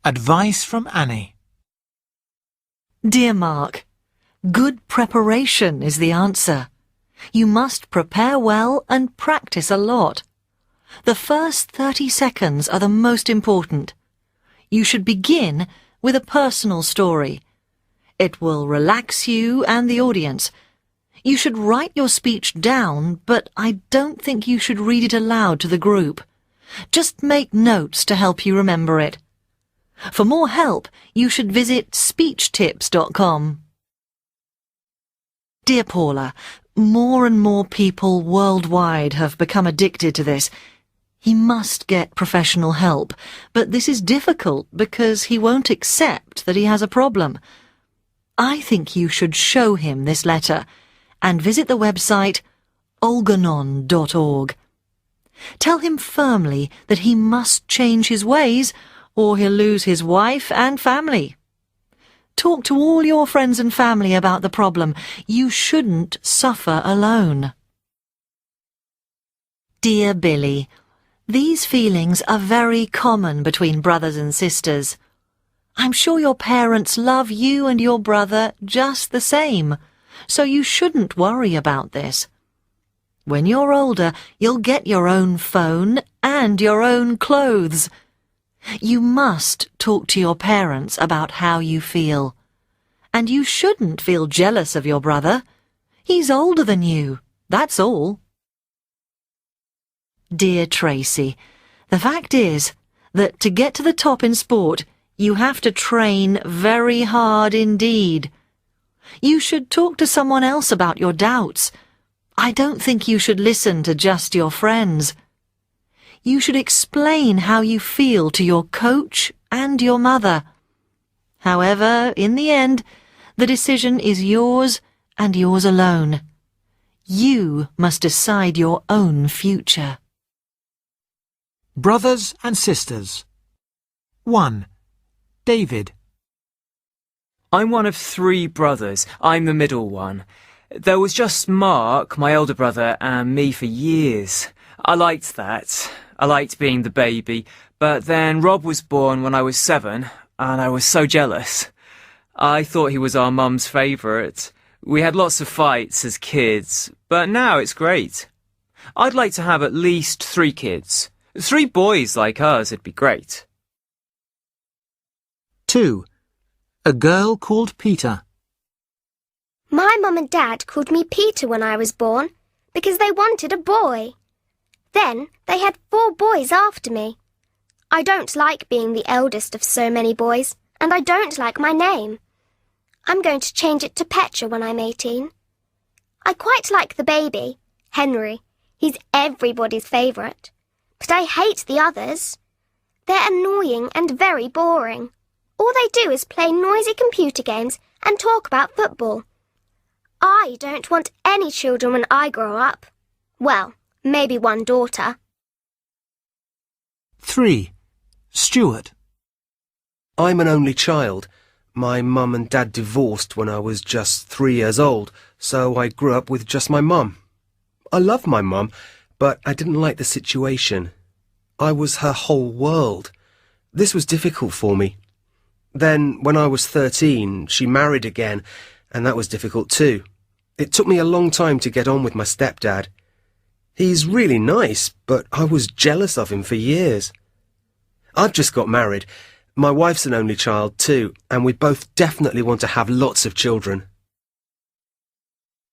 Advice from Annie. Dear Mark, good preparation is the answer. You must prepare well and practice a lot. The first 30 seconds are the most important. You should begin with a personal story. It will relax you and the audience. You should write your speech down, but I don't think you should read it aloud to the group. Just make notes to help you remember it. For more help, you should visit speechtips.com. Dear Paula, more and more people worldwide have become addicted to this. He must get professional help, but this is difficult because he won't accept that he has a problem. I think you should show him this letter and visit the website olganon.org. Tell him firmly that he must change his ways or he'll lose his wife and family. Talk to all your friends and family about the problem. You shouldn't suffer alone. Dear Billy, these feelings are very common between brothers and sisters. I'm sure your parents love you and your brother just the same, so you shouldn't worry about this. When you're older, you'll get your own phone and your own clothes. You must talk to your parents about how you feel. And you shouldn't feel jealous of your brother. He's older than you, that's all. Dear Tracy, the fact is that to get to the top in sport, you have to train very hard indeed. You should talk to someone else about your doubts. I don't think you should listen to just your friends. You should explain how you feel to your coach and your mother. However, in the end, the decision is yours and yours alone. You must decide your own future. Brothers and sisters. 1. David. I'm one of 3 brothers. I'm the middle one. There was just Mark, my older brother, and me for years. I liked that. I liked being the baby. But then Rob was born when I was 7, and I was so jealous. I thought he was our mum's favourite. We had lots of fights as kids, but now it's great. I'd like to have at least 3 kids. 3 boys like us would be great. 2. A girl called Peter. My mum and dad called me Peter when I was born because they wanted a boy. Then they had 4 boys after me. I don't like being the eldest of so many boys, and I don't like my name. I'm going to change it to Petra when I'm 18. I quite like the baby, Henry. He's everybody's favourite. But I hate the others. They're annoying and very boring. All they do is play noisy computer games and talk about football. I don't want any children when I grow up. Well, maybe one daughter. 3. Stuart. I'm an only child. My mum and dad divorced when I was just 3 years old, so I grew up with just my mum. I love my mum, but I didn't like the situation. I was her whole world. This was difficult for me. Then, when I was 13, she married again, and that was difficult too. It took me a long time to get on with my stepdad. He's really nice, but I was jealous of him for years. I've just got married. My wife's an only child too, and we both definitely want to have lots of children.